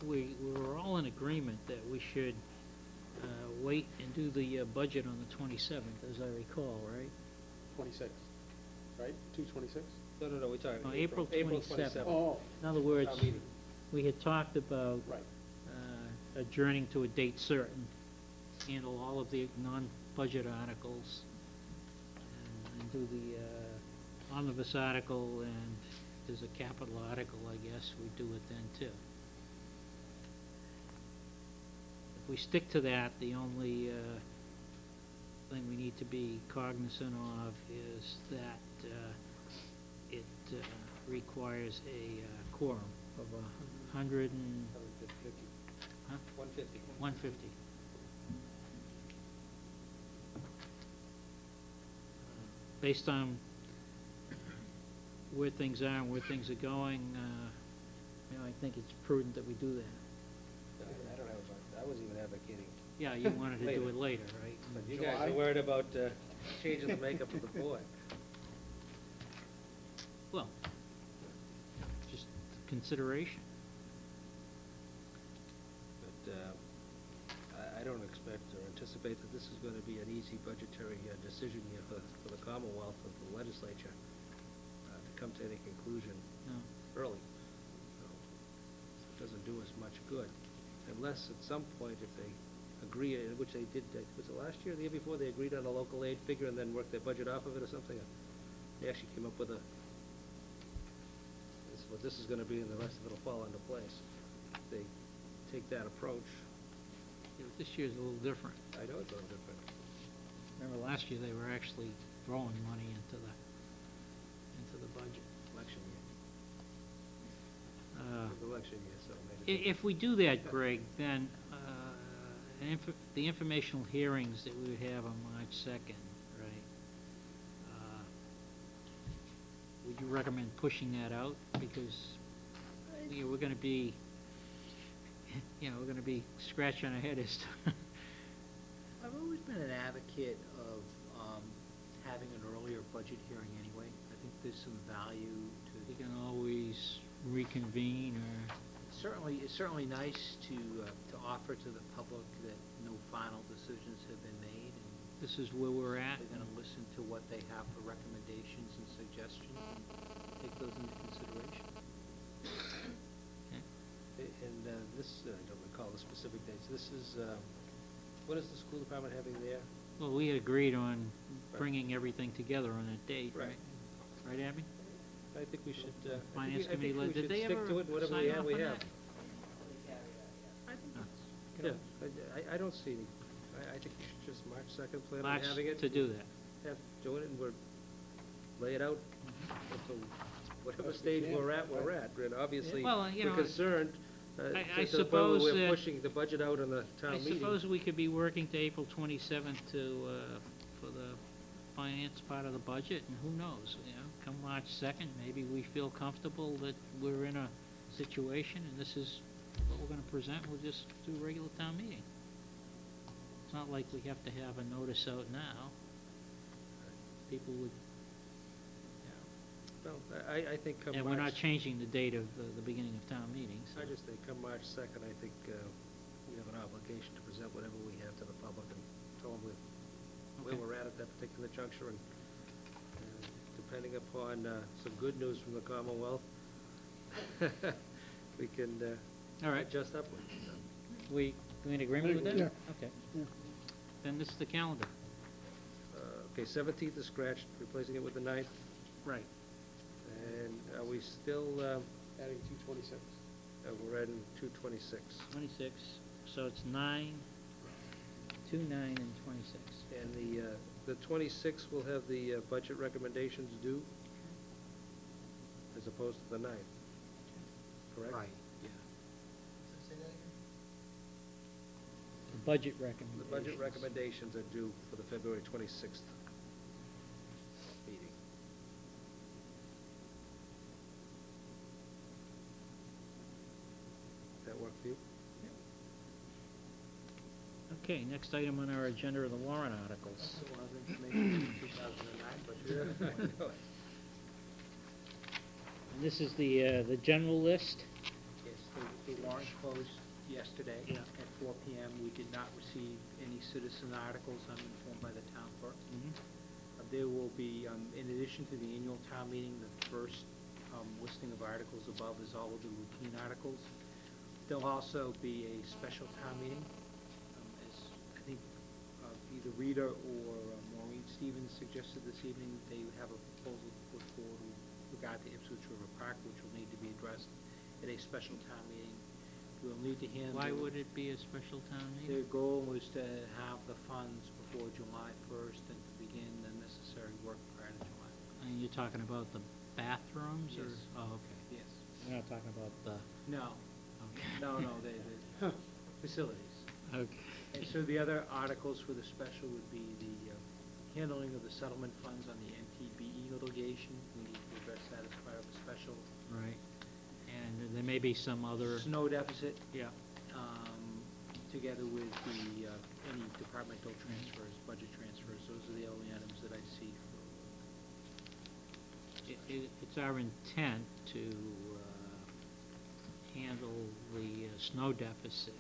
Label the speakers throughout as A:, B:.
A: we were all in agreement that we should wait and do the budget on the 27th, as I recall, right?
B: 26, right? 2/26?
C: No, we're talking
A: No,
C: April.
A: April 27th.
B: Oh,
A: In other words,
C: Town meeting.
A: we had talked about
B: right.
A: adjourning to a date certain, handle all of the non-budget articles, and do the omnibus article, and if there's a capital article, I guess, we do it then too. If we stick to that, the only thing we need to be cognizant of is that it requires a quorum of 100 and
C: 150.
A: 150. Based on where things are and where things are going, I think it's prudent that we do that.
C: I don't have, I wasn't even advocating.
A: Yeah, you wanted to do it later, right?
C: But you
B: July?
C: guys are worried about changing the makeup of the board.
A: Well, just consideration.
C: But I don't expect or anticipate that this is going to be an easy budgetary decision here for the Commonwealth of the legislature to come to any conclusion
A: No.
C: early. So it doesn't do us much good, unless at some point if they agree, which they did, was it last year or the year before, they agreed on a local aid figure and then worked their budget off of it or something? They actually came up with this is what this is going to be, and the rest of it will fall into place. If they take that approach,
A: This year's a little different.
C: I know it's a little different.
A: Remember last year, they were actually throwing money into the budget.
C: Election year.
A: Uh,
C: It was election year, so maybe.
A: If we do that, Greg, then the informational hearings that we would have on March 2nd, right? Would you recommend pushing that out? Because we're going to be, we're going to be scratching our head as to
D: I've always been an advocate of having an earlier budget hearing anyway. I think there's some value
A: we
D: to.
A: can always reconvene or.
D: It's certainly nice to offer to the public that no final decisions have been made, and
A: This is where we're at.
D: they're going to listen to what they have for recommendations and suggestions and take those into consideration.
C: And this, I don't recall the specific dates. This is, what is the school department having there?
A: Well, we had agreed on bringing everything together on that date,
C: Right.
A: right? Right, Abby?
C: I think we should,
A: Finance
C: I
A: committee
C: think we
A: led- did
C: should
A: they
C: stick
A: ever
C: to it, whatever
A: sign
C: we have,
A: off
C: we
A: on
C: have.
A: that?
D: I think
C: You know, I don't see any, I think we should just March 2nd plan on
A: March
C: having it.
A: to do that.
C: Do it, and lay it out until whatever
B: Best we
C: stage
B: can.
C: we're at, and obviously,
A: Well,
C: we're concerned,
A: I
C: to the point where
A: suppose
C: we're
A: that-
C: pushing the budget out on the town
A: I
C: meeting.
A: suppose we could be working to April 27th for the finance part of the budget, and who knows, come March 2nd, maybe we feel comfortable that we're in a situation, and this is what we're gonna present, we'll just do a regular town meeting. It's not like we have to have a notice out now. People would,
C: Well, I think come
A: and we're not
C: March,
A: changing the date of the beginning of town meeting, so.
C: I just think come March 2nd, I think we have an obligation to present whatever we have to the public and tell them where
A: Okay.
C: we're at that particular juncture, and depending upon some good news from the Commonwealth, we can
A: All right,
C: adjust upward.
A: we in agreement with that?
B: Yeah.
A: Okay.
B: Yeah.
A: Then this is the calendar.
C: Okay, 17th is scratched, replacing it with the 9th,
A: Right.
C: and are we still,
B: Adding 2/26.
C: we're adding 2/26.
A: 26, so it's 9, 2, 9, and 26.
C: And the 26th will have the budget recommendations due, as opposed to the 9th, correct?
D: Right.
A: The budget
C: The
A: recommendations.
C: budget recommendations are due for the February 26th meeting. Does that work for you?
A: Okay, next item on our agenda are the warrant articles.
D: That's a lot of information for 2009 budget.
C: I know it.
A: And this is the general list.
D: Yes, The warrant closed yesterday
A: Yeah.
D: at 4 PM. We did not receive any citizen articles, I'm informed by the town clerk. There will be, in addition to the annual town meeting, the first listing of articles above is all of the routine articles. There'll also be a special town meeting, as I think either Rita or Maureen Stevens suggested this evening. They have a proposal to put forward with regard to Ipswich River Park, which will need to be addressed at a special town meeting. We'll need to handle...
A: Why would it be a special town
D: Their
A: meeting?
D: goal was to have the funds before July 1st and to begin the necessary work prior to July.
A: And you're talking about the bathrooms, or?
D: Yes.
A: Oh, okay.
D: Yes.
A: We're not talking about the,
D: No,
A: okay.
D: no, the facilities.
A: Okay.
D: And so the other articles for the special would be the handling of the settlement funds on the NTBE litigation. We need to address that as part of the special.
A: Right. And there may be some other,
D: Snow deficit,
A: yeah,
D: together with the, any departmental transfers, budget transfers. Those are the only items that I see for
A: it's our intent to handle the snow deficit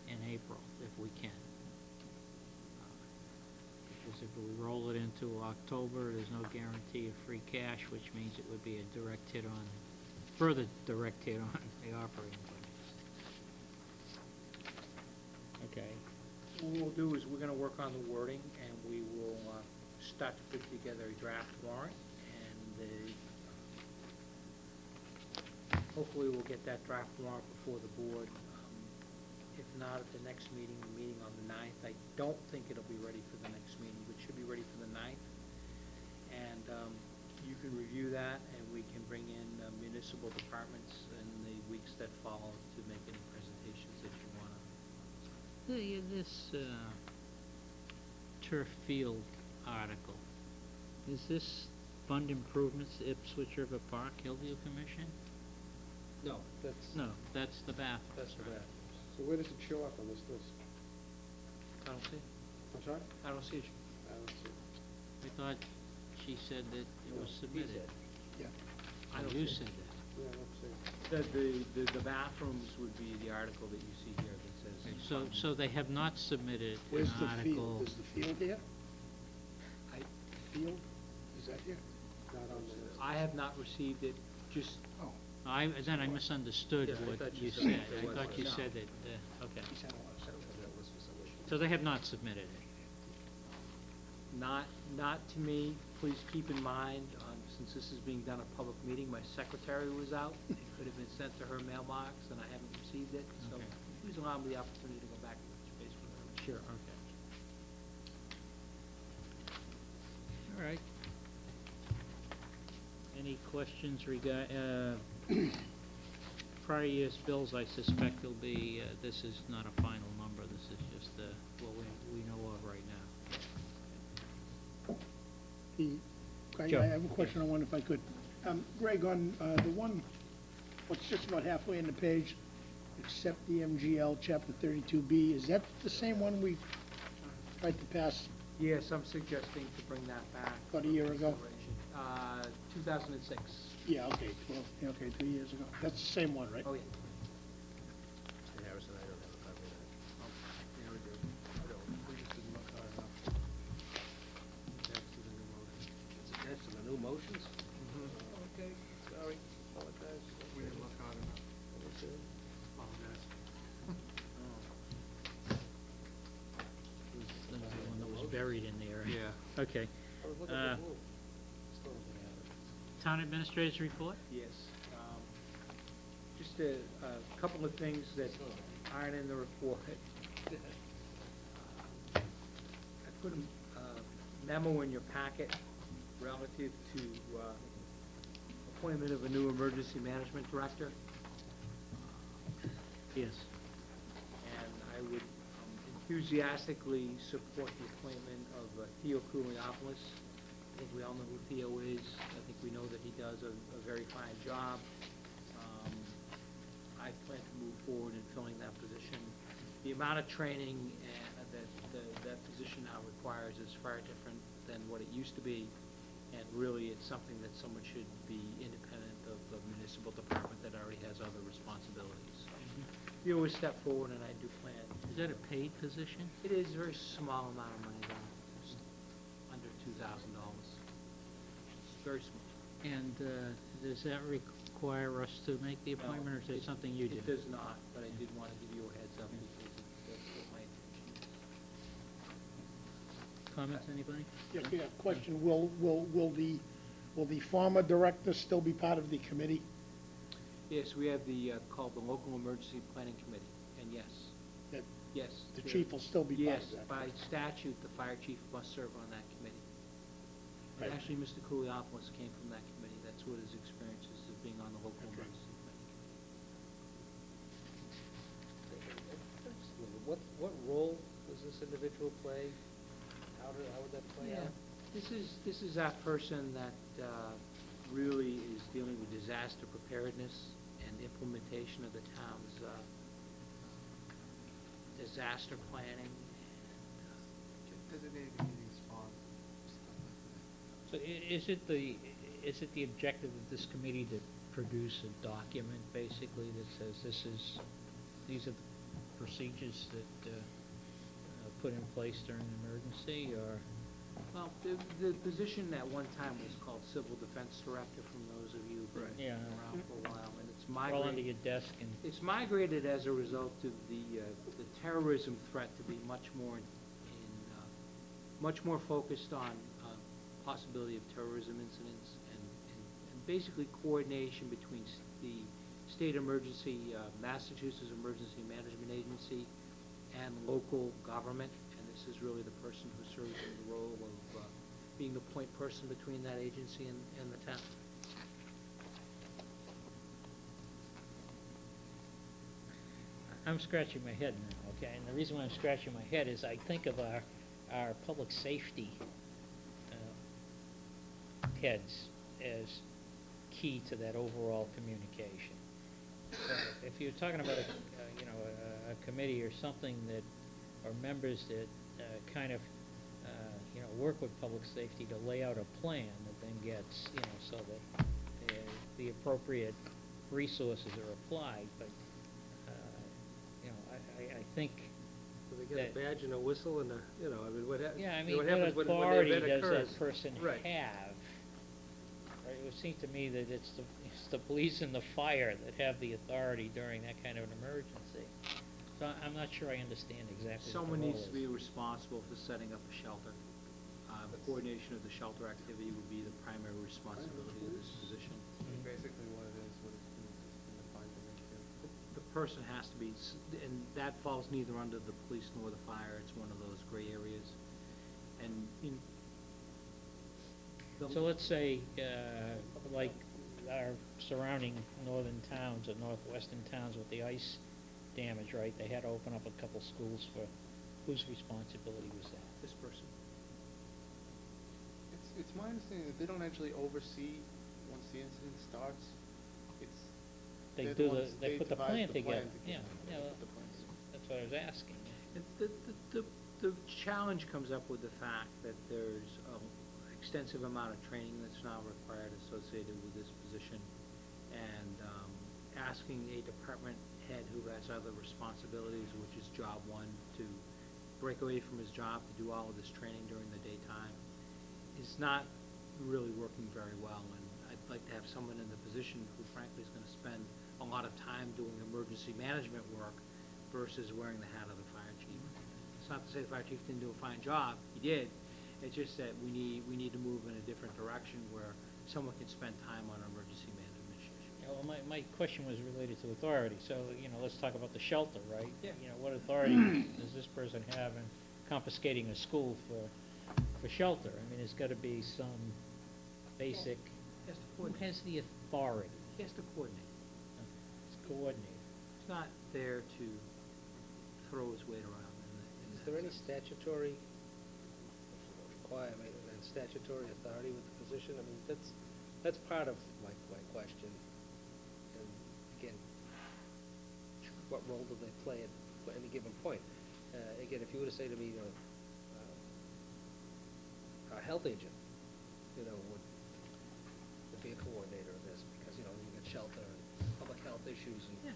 A: in April, if we can. Because if we roll it into October, there's no guarantee of free cash, which means it would be a direct hit on, further direct hit on the operating budgets. Okay.
D: What we'll do is we're gonna work on the wording, and we will start to put together a draft warrant, and hopefully we'll get that draft warrant before the board. If not at the next meeting, the meeting on the 9th, I don't think it'll be ready for the next meeting, but should be ready for the 9th. And you can review that, and we can bring in municipal departments in the weeks that follow to make any presentations that you wanna.
A: This turf field article, is this fund improvements to Ipswich River Park, Hillview Commission?
C: No.
A: No, that's the bathroom.
C: That's the bad.
B: So where does it show up on this list?
D: I don't see,
B: I'm sorry?
D: I don't see it.
B: I don't see it.
A: I thought she said that it was submitted.
B: Yeah.
A: Oh,
D: don't
A: you
D: see it.
A: said that.
B: Yeah, I don't see it.
D: The bathrooms would be the article that you see here that
A: Okay,
D: says.
A: So they have not submitted
E: Where's
A: an
E: the
A: article.
E: field? Is the field here?
D: I-
E: Field? Is that here?
B: Not on the list.
D: I have not received it, just,
E: Oh,
A: Then I misunderstood
D: Yeah, I
A: what
D: thought you
A: you
D: said
A: said.
D: there
A: I
D: was
A: thought
D: one.
A: you
D: No.
A: said that, okay.
E: he sent a lot of stuff.
A: So they have not submitted it.
D: not to me. Please keep in mind, since this is being done at a public meeting, my secretary was out. It could have been sent to her mailbox, and I haven't received it, so
A: Okay.
D: please allow me the opportunity to go back and touch base with her.
A: Sure, okay. All right. Any questions prior year's bills, I suspect will be, this is not a final number, this is just what we know of right now.
E: I have a question, I wonder if I could. Greg, on the one, what's just about halfway in the page, accept the MGL Chapter 32B, is that the same one we tried to pass?
D: Yes, I'm suggesting to bring that back.
E: About a year ago?
D: 2006.
E: Yeah, okay, 2 years ago. That's the same one, right?
D: Oh, yeah.
C: Harrison, I don't have a copy of that.
D: Yeah, we do.
B: We just didn't look hard enough. That's the new motion.
C: It's attached to the new motions?
B: Okay, sorry, apologize. We didn't look hard enough. Apologize.
A: The one that was buried in there.
B: Yeah.
A: Okay.
B: I was looking
A: Uh,
B: for blue. Still looking at it.
A: Town administrator's report?
D: Yes. Just a couple of things that aren't in the report. I put a memo in your packet relative to appointment of a new emergency management director.
A: Yes.
D: And I would enthusiastically support the appointment of Theo Kouliopoulos. I think we all know who Theo is. I think we know that he does a very fine job. I plan to move forward in filling that position. The amount of training that position now requires is far different than what it used to be, and really it's something that someone should be independent of the municipal department that already has other responsibilities. You always step forward and I do plan.
A: Is that a paid position?
D: It is a very small amount of money, though, just under $2,000. It's very small.
A: And does that require us to make the appointment, or is that something you do?
D: It does not, but I did want to give you a heads up because that's what my intention is.
A: Comments, anybody?
E: Yeah, question, will the former director still be part of the committee?
D: Yes, we have the, called the Local Emergency Planning Committee, and yes,
E: That
D: yes.
E: the chief will still be part of
D: Yes,
E: that?
D: by statute, the fire chief must serve on that committee. And
E: Right.
D: actually, Mr. Kouliopoulos came from that committee. That's what his experience is, of being on the Local
E: Okay.
D: Emergency Planning.
C: What role does this individual play? How would that play out?
D: This is that person that really is dealing with disaster preparedness and implementation of the town's disaster planning.
B: Designated committee sponsor.
A: So is it the objective of this committee to produce a document, basically, that says these are the procedures that put in place during an emergency, or?
D: Well, the position at one time was called Civil Defense Director, from those of you who've been
A: Yeah.
D: around for a while, and it's
A: All under
D: migrated.
A: your desk and,
D: It's migrated as a result of the terrorism threat to be much more much more focused on possibility of terrorism incidents and basically coordination between the state emergency, Massachusetts Emergency Management Agency, and local government. And this is really the person who serves in the role of being the point person between that agency and the town.
A: I'm scratching my head now, okay? And the reason why I'm scratching my head is I think of our public safety heads as key to that overall communication. So if you're talking about a committee or something that, or members that kind of work with public safety to lay out a plan that then gets, so that the appropriate resources are applied, but I think
C: Do they get a
A: that-
C: badge and a whistle and what
A: what
C: happens when the
A: authority
C: event
A: does
C: occurs?
A: that person
C: Right.
A: have? Right, it would seem to me that it's the police and the fire that have the authority during that kind of an emergency. So I'm not sure I understand exactly what the
D: Someone
A: role
D: needs to
A: is.
D: be responsible for setting up a shelter. The coordination of the shelter activity would be the primary responsibility of this position.
B: Basically what it is, what it's been defined to make it.
D: The person has to be, and that falls neither under the police nor the fire. It's one of those gray areas. And
A: So let's say, like our surrounding northern towns or northwestern towns with the ice damage, right? They had to open up a couple schools for, whose responsibility was that?
D: this person.
B: It's my understanding that they don't actually oversee once the incident starts. It's,
A: They
B: they're
A: do
B: the ones,
A: they put the
B: devise
A: plan
B: the
A: together,
B: plan
A: yeah,
B: put the plans.
A: that's what I was asking.
D: And the challenge comes up with the fact that there's an extensive amount of training that's now required associated with this position, and asking a department head who has other responsibilities, which is job one, to break away from his job to do all of this training during the daytime is not really working very well. And I'd like to have someone in the position who frankly is going to spend a lot of time doing emergency management work versus wearing the hat of the fire chief. It's not to say the fire chief didn't do a fine job, he did. It's just that we need to move in a different direction where someone can spend time on emergency management issues.
A: Yeah, well, my question was related to authority, so, let's talk about the shelter, right?
D: Yeah.
A: What authority does this person have in confiscating a school for shelter? I mean, there's gotta be some basic,
D: He has to
A: who
D: coordinate.
A: has the authority?
D: He has to coordinate.
A: It's coordinated.
D: He's not there to throw his weight around.
C: Is there any statutory requirement and statutory authority with the position? I mean, that's part of my question. And again, what role do they play at any given point? Again, if you were to say to me, our health agent, would be a coordinator of this, because, you get shelter and public health issues and
D: Yeah.